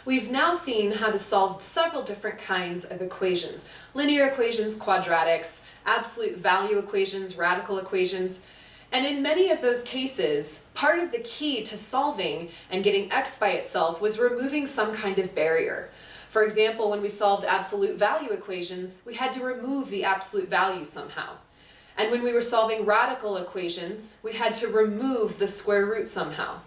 We've now seen how to solve several different kinds of equations. Linear equations, quadratics, absolute value equations, radical equations. And in many of those cases, part of the key to solving and getting x by itself was removing some kind of barrier. For example, when we solved absolute value equations, we had to remove the absolute value somehow. And when we were solving radical equations, we had to remove the square root somehow.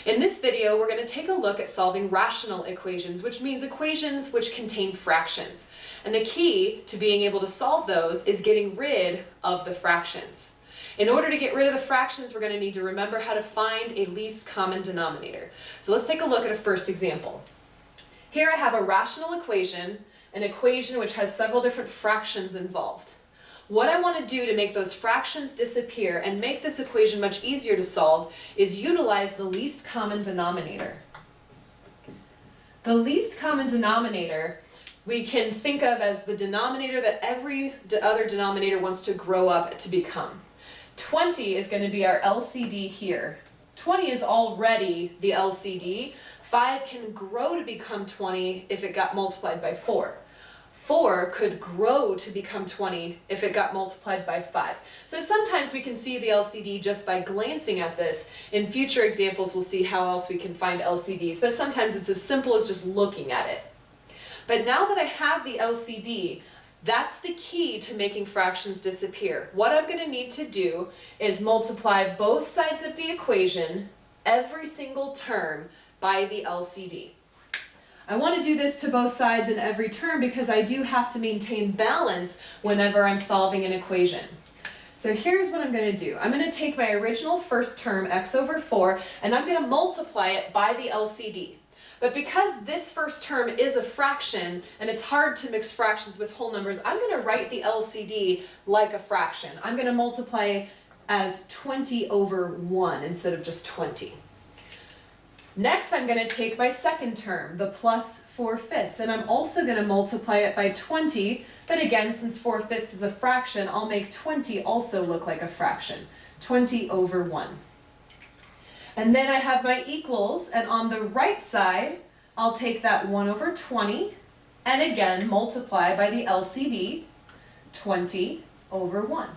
In this video, we're going to take a look at solving rational equations, which means equations which contain fractions. And the key to being able to solve those is getting rid of the fractions. In order to get rid of the fractions, we're going to need to remember how to find a least common denominator. So let's take a look at a first example. Here I have a rational equation, an equation which has several different fractions involved. What I want to do to make those fractions disappear and make this equation much easier to solve is utilize the least common denominator. The least common denominator we can think of as the denominator that every other denominator wants to grow up to become. 20 is going to be our LCD here. 20 is already the LCD. 5 can grow to become 20 if it got multiplied by 4. 4 could grow to become 20 if it got multiplied by 5. So sometimes we can see the LCD just by glancing at this. In future examples, we'll see how else we can find LCDs, but sometimes it's as simple as just looking at it. But now that I have the LCD, that's the key to making fractions disappear. What I'm going to need to do is multiply both sides of the equation, every single term, by the LCD. I want to do this to both sides in every term because I do have to maintain balance whenever I'm solving an equation. So here's what I'm going to do. I'm going to take my original first term, x over 4, and I'm going to multiply it by the LCD. But because this first term is a fraction, and it's hard to mix fractions with whole numbers, I'm going to write the LCD like a fraction. I'm going to multiply as 20 over 1 instead of just 20. Next, I'm going to take my second term, the plus 4/5, and I'm also going to multiply it by 20, but again, since 4/5 is a fraction, I'll make 20 also look like a fraction, 20 over 1. And then I have my equals, and on the right side, I'll take that 1 over 20, and again, multiply by the LCD, 20 over 1.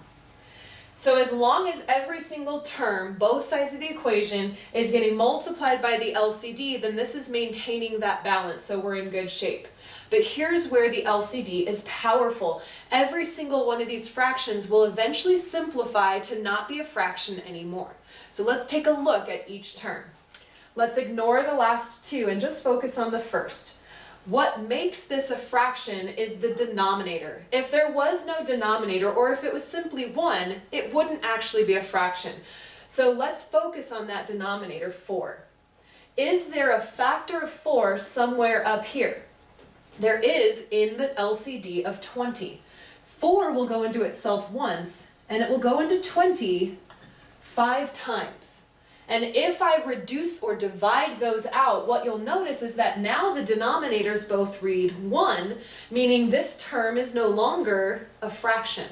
So as long as every single term, both sides of the equation, is getting multiplied by the LCD, then this is maintaining that balance, so we're in good shape. But here's where the LCD is powerful. Every single one of these fractions will eventually simplify to not be a fraction anymore. So let's take a look at each term. Let's ignore the last two and just focus on the first. What makes this a fraction is the denominator. If there was no denominator, or if it was simply 1, it wouldn't actually be a fraction. So let's focus on that denominator, 4. Is there a factor of 4 somewhere up here? There is in the LCD of 20. 4 will go into itself once, and it will go into 20 5 times. And if I reduce or divide those out, what you'll notice is that now the denominators both read 1, meaning this term is no longer a fraction.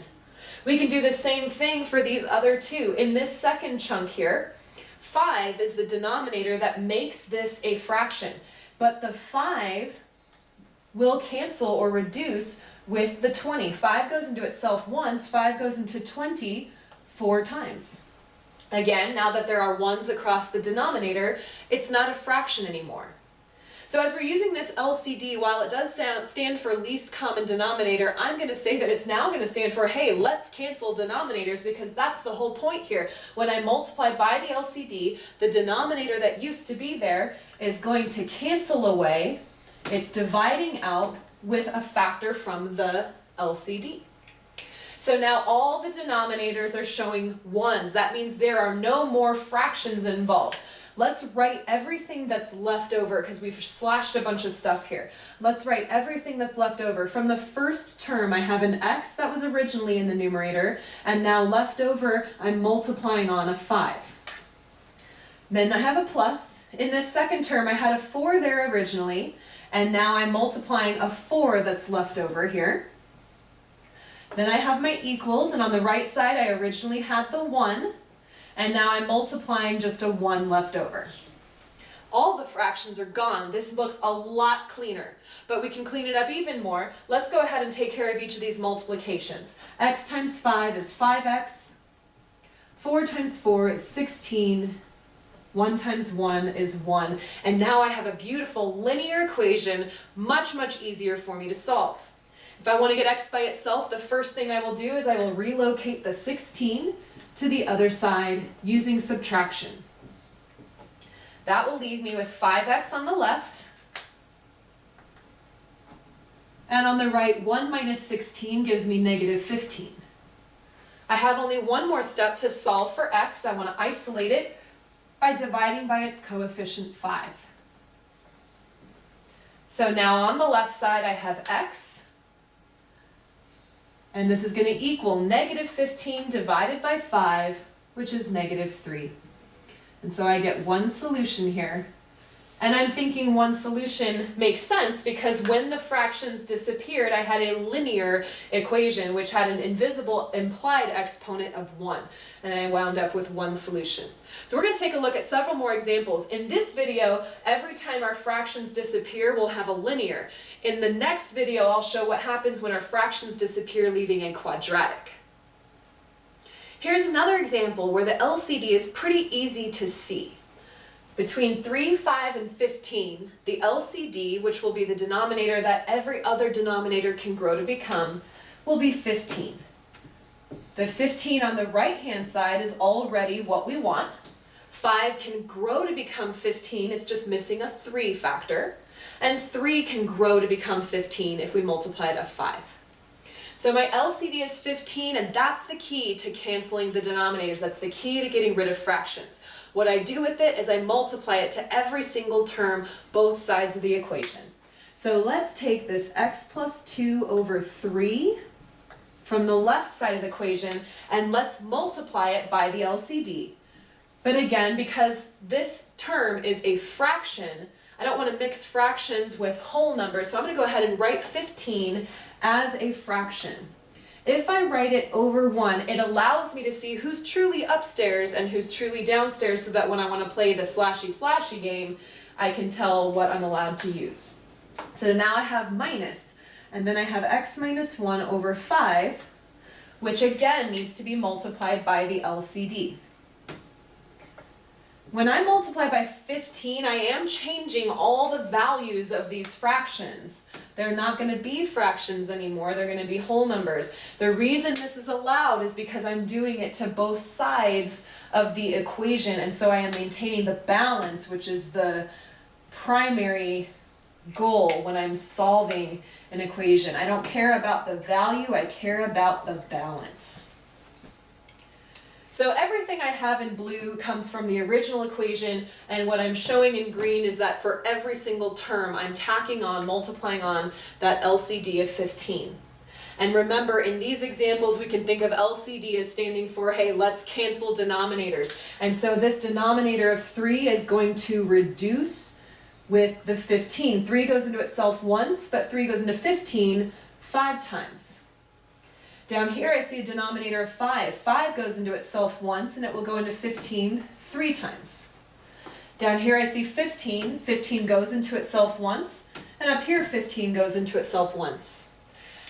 We can do the same thing for these other two. In this second chunk here, 5 is the denominator that makes this a fraction, but the 5 will cancel or reduce with the 20. 5 goes into itself once, 5 goes into 20 4 times. Again, now that there are 1s across the denominator, it's not a fraction anymore. So as we're using this LCD, while it does stand for least common denominator, I'm going to say that it's now going to stand for, hey, let's cancel denominators, because that's the whole point here. When I multiply by the LCD, the denominator that used to be there is going to cancel away. It's dividing out with a factor from the LCD. So now all the denominators are showing 1s. That means there are no more fractions involved. Let's write everything that's left over, because we've slashed a bunch of stuff here. Let's write everything that's left over. From the first term, I have an x that was originally in the numerator, and now left over, I'm multiplying on a 5. Then I have a plus. In this second term, I had a 4 there originally, and now I'm multiplying a 4 that's left over here. Then I have my equals, and on the right side I originally had the 1, and now I'm multiplying just a 1 left over. All the fractions are gone. This looks a lot cleaner, but we can clean it up even more. Let's go ahead and take care of each of these multiplications. X times 5 is 5x. 4 times 4 is 16. 1 times 1 is 1. And now I have a beautiful linear equation, much, much easier for me to solve. If I want to get x by itself, the first thing I will do is I will relocate the 16 to the other side using subtraction. That will leave me with 5x on the left, and on the right, 1 minus 16 gives me negative 15. I have only one more step to solve for x. I want to isolate it by dividing by its coefficient 5. So now on the left side, I have x, and this is going to equal negative 15 divided by 5, which is negative 3. And so I get one solution here. And I'm thinking one solution makes sense because when the fractions disappeared, I had a linear equation which had an invisible implied exponent of 1. And I wound up with one solution. So we're going to take a look at several more examples. In this video, every time our fractions disappear, we'll have a linear. In the next video, I'll show what happens when our fractions disappear, leaving a quadratic. Here's another example where the LCD is pretty easy to see. Between 3, 5, and 15, the LCD, which will be the denominator that every other denominator can grow to become, will be 15. The 15 on the right-hand side is already what we want. 5 can grow to become 15, it's just missing a 3 factor. And 3 can grow to become 15 if we multiply it by 5. So my LCD is 15, and that's the key to canceling the denominators. That's the key to getting rid of fractions. What I do with it is I multiply it to every single term, both sides of the equation. So let's take this x plus 2 over 3 from the left side of the equation, and let's multiply it by the LCD. But again, because this term is a fraction, I don't want to mix fractions with whole numbers, so I'm going to go ahead and write 15 as a fraction. If I write it over 1, it allows me to see who's truly upstairs and who's truly downstairs, so that when I want to play the slashy game, I can tell what I'm allowed to use. So now I have minus, and then I have x minus 1 over 5, which again needs to be multiplied by the LCD. When I multiply by 15, I am changing all the values of these fractions. They're not going to be fractions anymore, they're going to be whole numbers. The reason this is allowed is because I'm doing it to both sides of the equation, and so I am maintaining the balance, which is the primary goal when I'm solving an equation. I don't care about the value, I care about the balance. So everything I have in blue comes from the original equation, and what I'm showing in green is that for every single term, I'm tacking on, multiplying on that LCD of 15. And remember, in these examples, we can think of LCD as standing for, hey, let's cancel denominators. And so this denominator of 3 is going to reduce with the 15. 3 goes into itself once, but 3 goes into 15 5 times. Down here I see a denominator of 5. 5 goes into itself once, and it will go into 15 3 times. Down here I see 15. 15 goes into itself once, and up here 15 goes into itself once.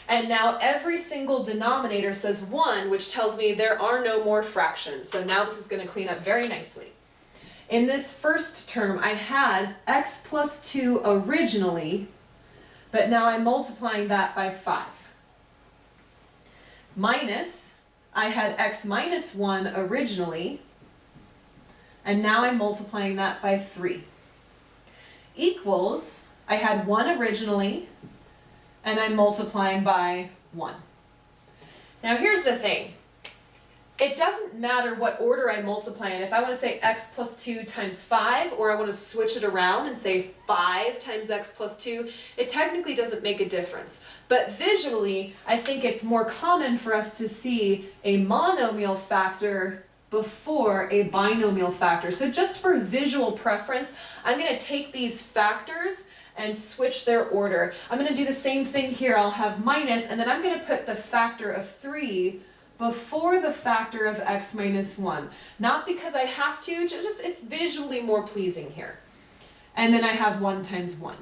And now every single denominator says 1, which tells me there are no more fractions. So now this is going to clean up very nicely. In this first term, I had x plus 2 originally, but now I'm multiplying that by 5. Minus, I had x minus 1 originally, and now I'm multiplying that by 3. Equals, I had 1 originally, and I'm multiplying by 1. Now here's the thing. It doesn't matter what order I multiply in. If I want to say x plus 2 times 5, or I want to switch it around and say 5 times x plus 2, it technically doesn't make a difference. But visually, I think it's more common for us to see a monomial factor before a binomial factor. So just for visual preference, I'm going to take these factors and switch their order. I'm going to do the same thing here. I'll have minus, and then I'm going to put the factor of 3 before the factor of x minus 1. Not because I have to, just it's visually more pleasing here. and then I have 1 times 1.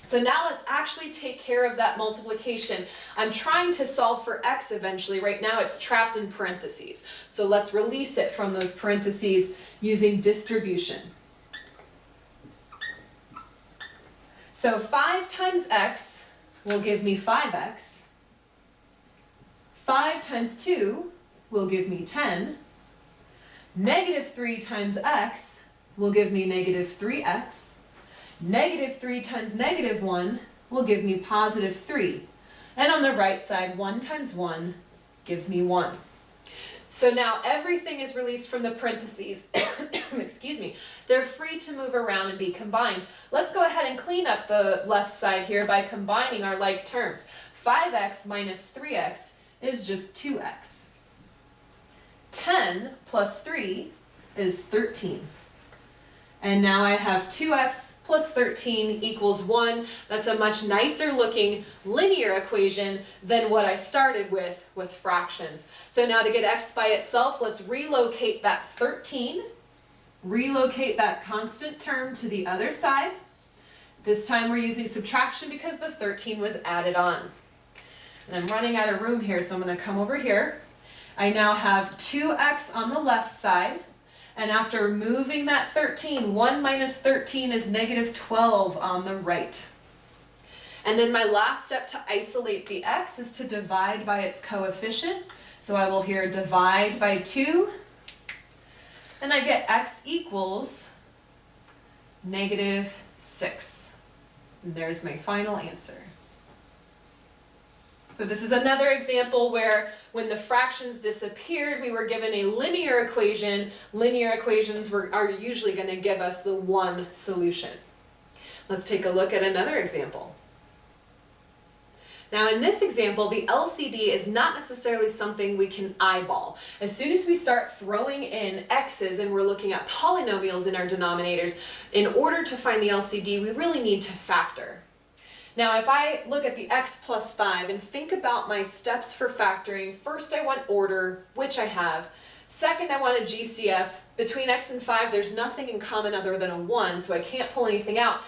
So now let's actually take care of that multiplication. I'm trying to solve for x eventually. Right now it's trapped in parentheses. So let's release it from those parentheses using distribution. So 5 times x will give me 5x. 5 times 2 will give me 10. Negative 3 times x will give me negative 3x. Negative 3 times negative 1 will give me positive 3. And on the right side, 1 times 1 gives me 1. So now everything is released from the parentheses. Excuse me. They're free to move around and be combined. Let's go ahead and clean up the left side here by combining our like terms. 5x minus 3x is just 2x. 10 plus 3 is 13. And now I have 2x plus 13 equals 1. That's a much nicer looking linear equation than what I started with fractions. So now to get x by itself, let's relocate that 13, relocate that constant term to the other side. This time we're using subtraction because the 13 was added on. And I'm running out of room here, so I'm going to come over here. I now have 2x on the left side. And after removing that 13, 1 minus 13 is negative 12 on the right. And then my last step to isolate the x is to divide by its coefficient. So I will here divide by 2, and I get x equals negative 6. And there's my final answer. So this is another example where when the fractions disappeared, we were given a linear equation. Linear equations are usually going to give us the one solution. Let's take a look at another example. Now in this example, the LCD is not necessarily something we can eyeball. As soon as we start throwing in x's and we're looking at polynomials in our denominators, in order to find the LCD, we really need to factor. Now if I look at the x plus 5 and think about my steps for factoring, first I want order, which I have. Second, I want a GCF. Between x and 5, there's nothing in common other than a 1, so I can't pull anything out.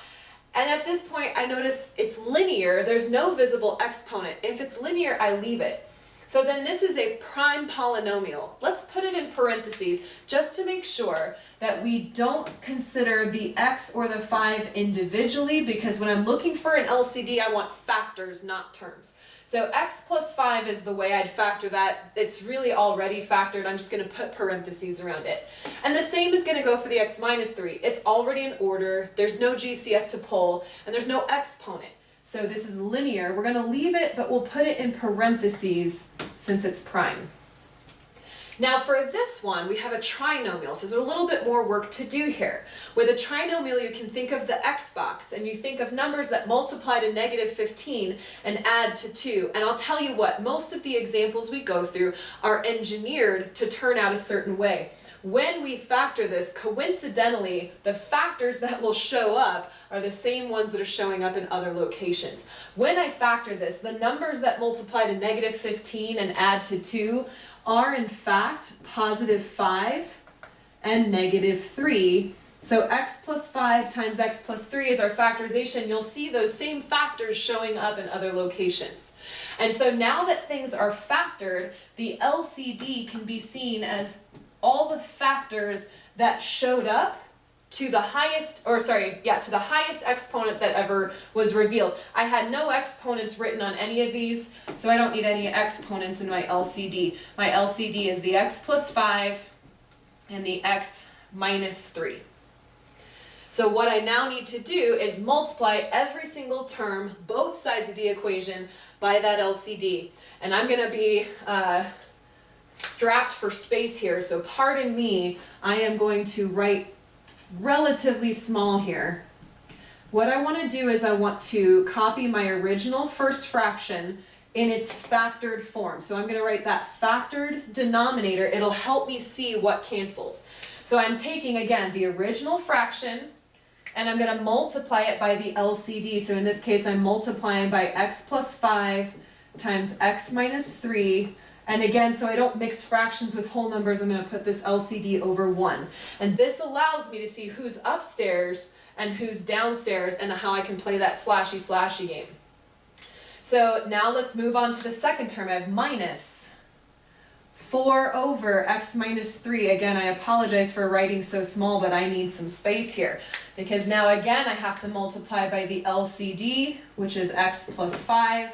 And at this point, I notice it's linear. There's no visible exponent. If it's linear, I leave it. So then this is a prime polynomial. Let's put it in parentheses just to make sure that we don't consider the x or the 5 individually, because when I'm looking for an LCD, I want factors, not terms. So x plus 5 is the way I'd factor that. It's really already factored. I'm just going to put parentheses around it. And the same is going to go for the x minus 3. It's already in order. There's no GCF to pull, and there's no exponent. So this is linear. We're going to leave it, but we'll put it in parentheses since it's prime. Now for this one, we have a trinomial, so there's a little bit more work to do here. With a trinomial, you can think of the x box, and you think of numbers that multiply to negative 15 and add to 2. And I'll tell you what, most of the examples we go through are engineered to turn out a certain way. When we factor this, coincidentally, the factors that will show up are the same ones that are showing up in other locations. When I factor this, the numbers that multiply to negative 15 and add to 2 are in fact positive 5 and negative 3. So x plus 5 times x plus 3 is our factorization. You'll see those same factors showing up in other locations. And so now that things are factored, the LCD can be seen as all the factors that showed up to the highest, to the highest exponent that ever was revealed. I had no exponents written on any of these, so I don't need any exponents in my LCD. My LCD is the x plus 5 and the x minus 3. So what I now need to do is multiply every single term, both sides of the equation, by that LCD. And I'm going to be strapped for space here, so pardon me, I am going to write relatively small here. What I want to do is I want to copy my original first fraction in its factored form. So I'm going to write that factored denominator. It'll help me see what cancels. So I'm taking, again, the original fraction, and I'm going to multiply it by the LCD. So in this case, I'm multiplying by x plus 5 times x minus 3. And again, so I don't mix fractions with whole numbers, I'm going to put this LCD over 1. And this allows me to see who's upstairs and who's downstairs and how I can play that slashy game. So now let's move on to the second term. I have minus 4 over x minus 3. Again, I apologize for writing so small, but I need some space here. Because now again, I have to multiply by the LCD, which is x plus 5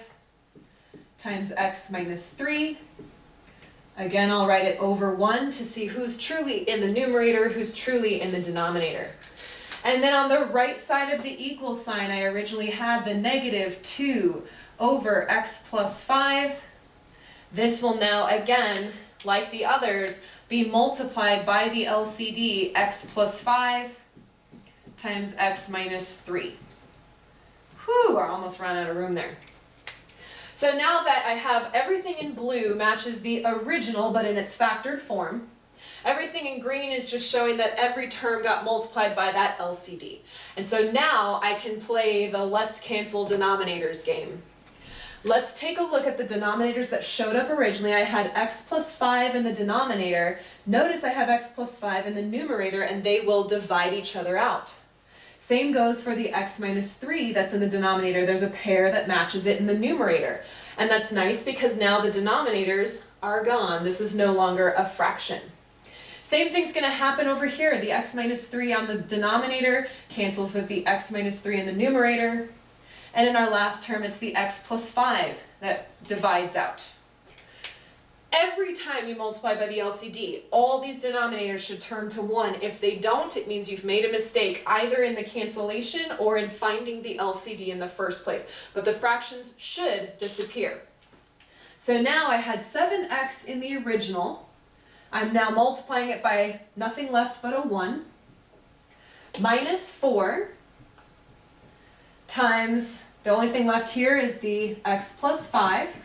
times x minus 3. Again, I'll write it over 1 to see who's truly in the numerator, who's truly in the denominator. And then on the right side of the equal sign, I originally had the negative 2 over x plus 5. This will now, again, like the others, be multiplied by the LCD, x plus 5 times x minus 3. Whew, I almost ran out of room there. So now that I have everything in blue matches the original, but in its factored form, everything in green is just showing that every term got multiplied by that LCD. And so now I can play the let's cancel denominators game. Let's take a look at the denominators that showed up originally. I had x plus 5 in the denominator. Notice I have x plus 5 in the numerator, and they will divide each other out. Same goes for the x minus 3 that's in the denominator. There's a pair that matches it in the numerator. And that's nice because now the denominators are gone. This is no longer a fraction. Same thing's going to happen over here. The x minus 3 on the denominator cancels with the x minus 3 in the numerator. And in our last term, it's the x plus 5 that divides out. Every time you multiply by the LCD, all these denominators should turn to 1. If they don't, it means you've made a mistake either in the cancellation or in finding the LCD in the first place. But the fractions should disappear. So now I had 7x in the original. I'm now multiplying it by nothing left but a 1. Minus 4 times, the only thing left here is the x plus 5.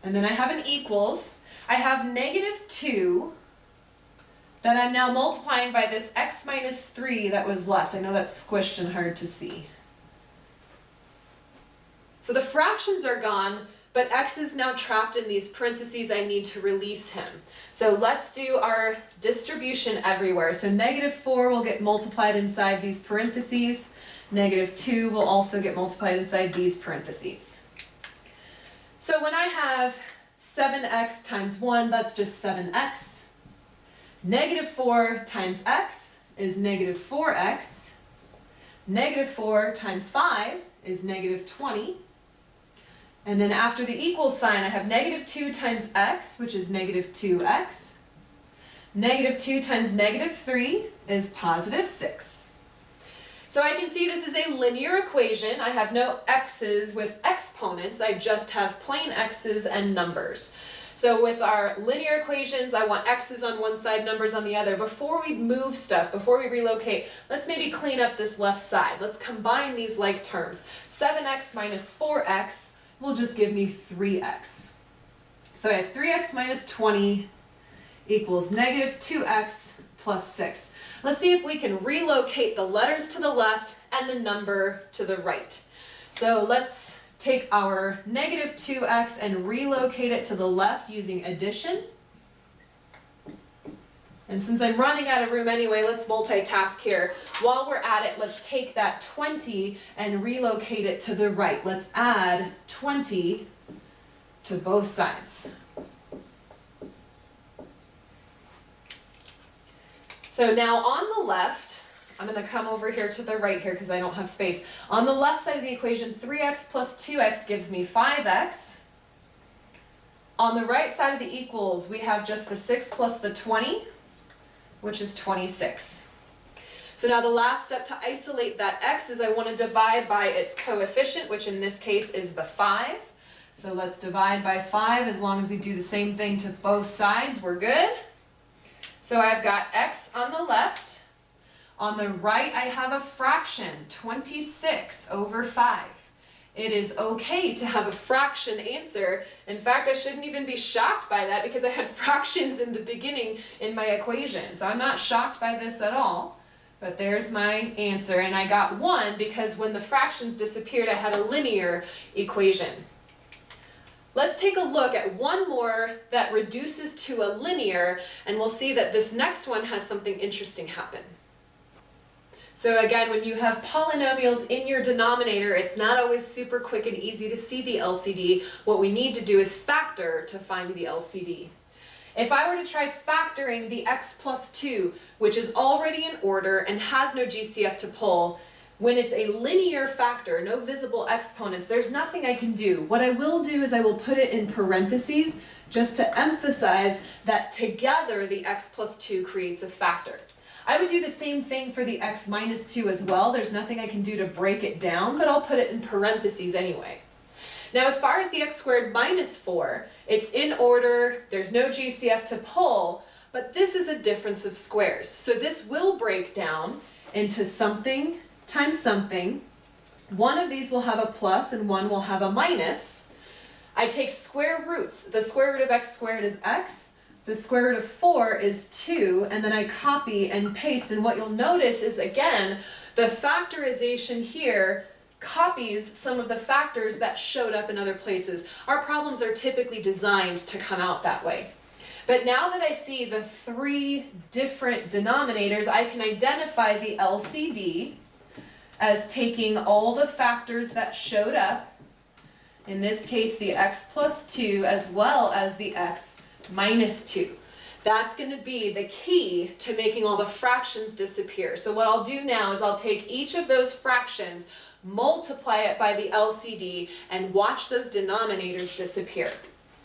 And then I have an equals. I have negative 2 that I'm now multiplying by this x minus 3 that was left. I know that's squished and hard to see. So the fractions are gone, but x is now trapped in these parentheses. I need to release him. So let's do our distribution everywhere. So negative 4 will get multiplied inside these parentheses. Negative 2 will also get multiplied inside these parentheses. So when I have 7x times 1, that's just 7x. Negative 4 times x is negative 4x. Negative 4 times 5 is negative 20. And then after the equal sign, I have negative 2 times x, which is negative 2x. Negative 2 times negative 3 is positive 6. So I can see this is a linear equation. I have no x's with exponents. I just have plain x's and numbers. So with our linear equations, I want x's on one side, numbers on the other. Before we move stuff, before we relocate, let's maybe clean up this left side. Let's combine these like terms. 7x minus 4x will just give me 3x. So I have 3x minus 20 equals negative 2x plus 6. Let's see if we can relocate the letters to the left and the number to the right. So let's take our negative 2x and relocate it to the left using addition. And since I'm running out of room anyway, let's multitask here. While we're at it, let's take that 20 and relocate it to the right. Let's add 20 to both sides. So now on the left, I'm going to come over here to the right here because I don't have space. On the left side of the equation, 3x plus 2x gives me 5x. On the right side of the equals, we have just the 6 plus the 20, which is 26. So now the last step to isolate that x is I want to divide by its coefficient, which in this case is the 5. So let's divide by 5. As long as we do the same thing to both sides, we're good. So I've got x on the left. On the right, I have a fraction, 26 over 5. It is okay to have a fraction answer. In fact, I shouldn't even be shocked by that because I had fractions in the beginning in my equation. So I'm not shocked by this at all. But there's my answer. And I got 1 because when the fractions disappeared, I had a linear equation. Let's take a look at one more that reduces to a linear, and we'll see that this next one has something interesting happen. So again, when you have polynomials in your denominator, it's not always super quick and easy to see the LCD. What we need to do is factor to find the LCD. If I were to try factoring the x plus 2, which is already in order and has no GCF to pull, when it's a linear factor, no visible exponents, there's nothing I can do. What I will do is I will put it in parentheses just to emphasize that together the x plus 2 creates a factor. I would do the same thing for the x minus 2 as well. There's nothing I can do to break it down, but I'll put it in parentheses anyway. Now, as far as the x squared minus 4, it's in order, there's no GCF to pull, but this is a difference of squares. So this will break down into something times something. One of these will have a plus and one will have a minus. I take square roots. The square root of x squared is x. The square root of 4 is 2, and then I copy and paste, and what you'll notice is, again, the factorization here copies some of the factors that showed up in other places. Our problems are typically designed to come out that way. But now that I see the 3 different denominators, I can identify the LCD as taking all the factors that showed up, in this case the x plus 2 as well as the x minus 2. That's going to be the key to making all the fractions disappear. So what I'll do now is I'll take each of those fractions, multiply it by the LCD, and watch those denominators disappear.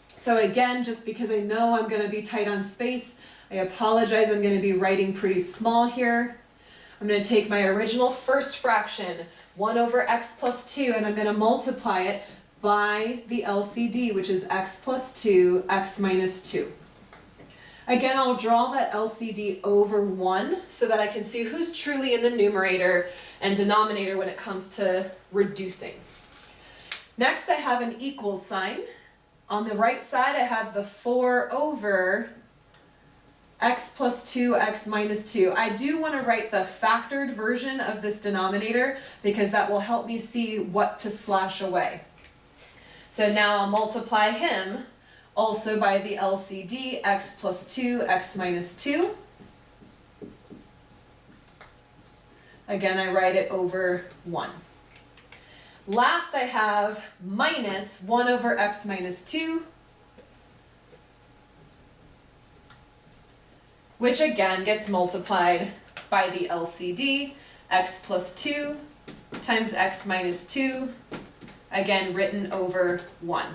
So again, just because I know I'm going to be tight on space, I apologize, I'm going to be writing pretty small here. I'm going to take my original first fraction, 1 over x plus 2, and I'm going to multiply it by the LCD, which is x plus 2, x minus 2. Again, I'll draw that LCD over 1 so that I can see who's truly in the numerator and denominator when it comes to reducing. Next, I have an equals sign. On the right side, I have the 4 over x plus 2, x minus 2. I do want to write the factored version of this denominator because that will help me see what to slash away. So now I'll multiply him also by the LCD, x plus 2, x minus 2. Again, I write it over 1. Last, I have minus 1 over x minus 2, which again gets multiplied by the LCD, x plus 2 times x minus 2, again written over 1.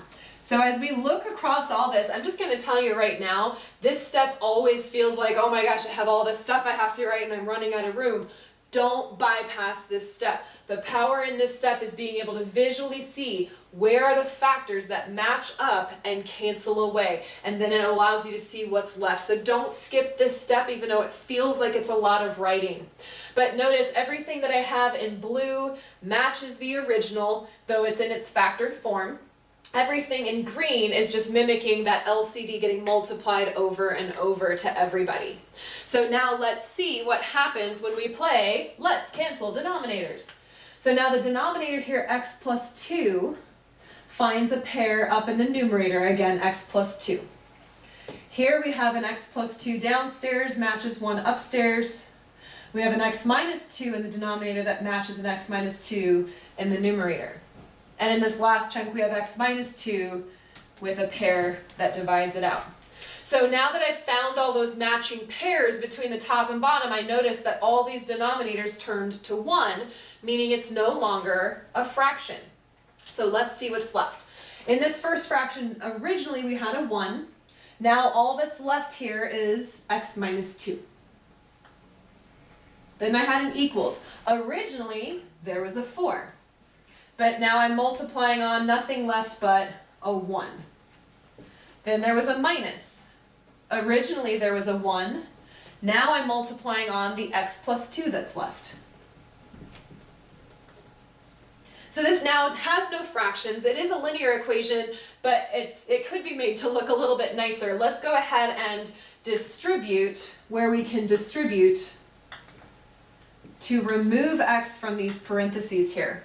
So as we look across all this, I'm just going to tell you right now, this step always feels like, oh my gosh, I have all this stuff I have to write and I'm running out of room. Don't bypass this step. The power in this step is being able to visually see where are the factors that match up and cancel away. And then it allows you to see what's left. So don't skip this step even though it feels like it's a lot of writing. But notice everything that I have in blue matches the original, though it's in its factored form. Everything in green is just mimicking that LCD getting multiplied over and over to everybody. So now let's see what happens when we play Let's Cancel Denominators. So now the denominator here, x plus 2, finds a pair up in the numerator, again, x plus 2. Here we have an x plus 2 downstairs, matches 1 upstairs. We have an x minus 2 in the denominator that matches an x minus 2 in the numerator. And in this last chunk, we have x minus 2 with a pair that divides it out. So now that I've found all those matching pairs between the top and bottom, I notice that all these denominators turned to 1, meaning it's no longer a fraction. So let's see what's left. In this first fraction, originally we had a 1. Now all that's left here is x minus 2. Then I had an equals. Originally, there was a 4. But now I'm multiplying on nothing left but a 1. Then there was a minus. Originally there was a 1. Now I'm multiplying on the x plus 2 that's left. So this now has no fractions. It is a linear equation, but it could be made to look a little bit nicer. Let's go ahead and distribute where we can distribute to remove x from these parentheses here.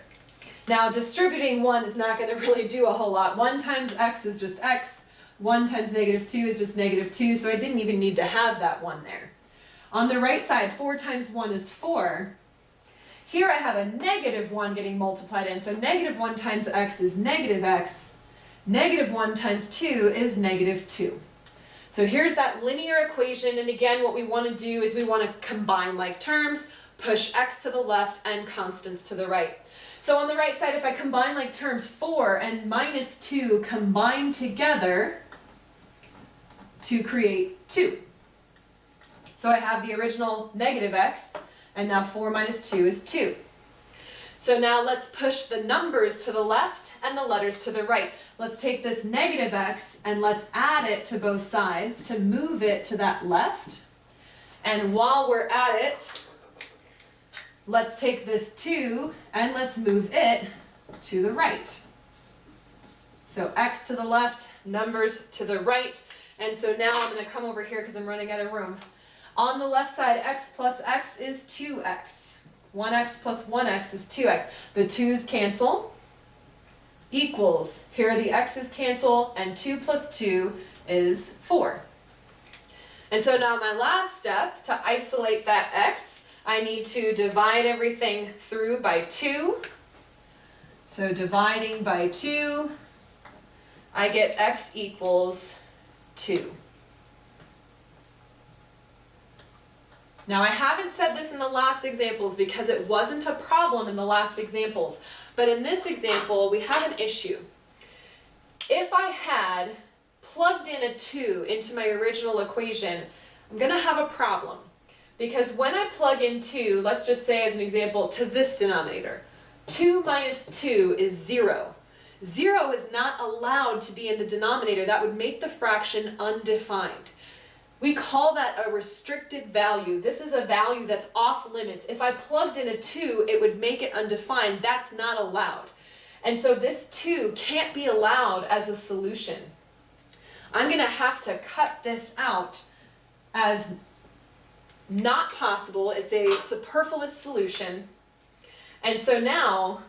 Now distributing 1 is not going to really do a whole lot. 1 times x is just x. 1 times negative 2 is just negative 2, so I didn't even need to have that 1 there. On the right side, 4 times 1 is 4. Here I have a negative 1 getting multiplied in, so negative 1 times x is negative x. Negative 1 times 2 is negative 2. So here's that linear equation, and again what we want to do is we want to combine like terms, push x to the left and constants to the right. So on the right side, if I combine like terms, 4 and minus 2 combine together to create 2. So I have the original negative x, and now 4 minus 2 is 2. So now let's push the numbers to the left and the letters to the right. Let's take this negative x and let's add it to both sides to move it to that left. And while we're at it, let's take this 2 and let's move it to the right. So x to the left, numbers to the right. And so now I'm going to come over here because I'm running out of room. On the left side, x plus x is 2x. 1x plus 1x is 2x. The 2's cancel, equals, here the x's cancel, and 2 plus 2 is 4. And so now my last step, to isolate that x, I need to divide everything through by 2. So dividing by 2, I get x equals 2. Now I haven't said this in the last examples because it wasn't a problem in the last examples, but in this example we have an issue. If I had plugged in a 2 into my original equation, I'm going to have a problem. Because when I plug in 2, let's just say as an example, to this denominator, 2 minus 2 is 0. 0 is not allowed to be in the denominator. That would make the fraction undefined. We call that a restricted value. This is a value that's off limits. If I plugged in a 2, it would make it undefined. That's not allowed. And so this 2 can't be allowed as a solution. I'm going to have to cut this out as not possible. It's a superfluous solution. And so now,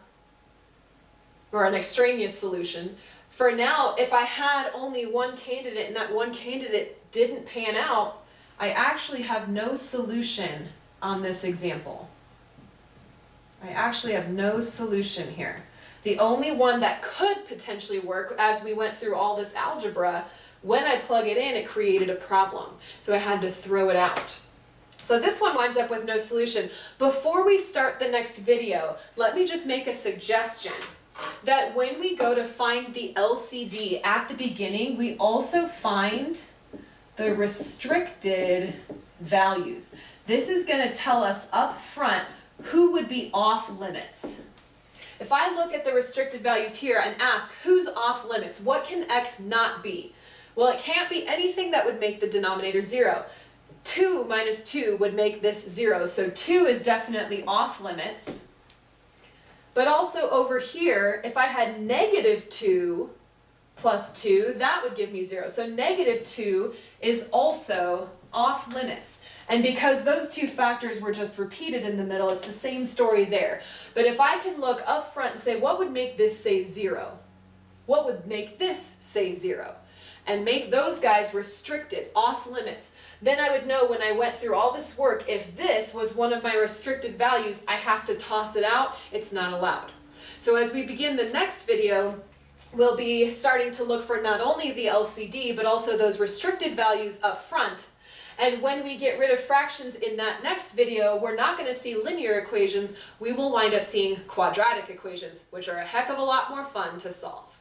or an extraneous solution, for now, if I had only one candidate and that one candidate didn't pan out, I actually have no solution on this example. I actually have no solution here. The only one that could potentially work, as we went through all this algebra, when I plug it in, it created a problem. So I had to throw it out. So this one winds up with no solution. Before we start the next video, let me just make a suggestion that when we go to find the LCD at the beginning, we also find the restricted values. This is going to tell us up front who would be off limits. If I look at the restricted values here and ask who's off limits, what can x not be? Well, it can't be anything that would make the denominator 0. 2 minus 2 would make this 0, so 2 is definitely off limits. But also over here, if I had negative 2 plus 2, that would give me 0. So negative 2 is also off limits. And because those two factors were just repeated in the middle, it's the same story there. But if I can look up front and say, what would make this say 0? What would make this say 0? And make those guys restricted, off limits. Then I would know when I went through all this work, if this was one of my restricted values, I have to toss it out. It's not allowed. So as we begin the next video, we'll be starting to look for not only the LCD, but also those restricted values up front. And when we get rid of fractions in that next video, we're not going to see linear equations. We will wind up seeing quadratic equations, which are a heck of a lot more fun to solve.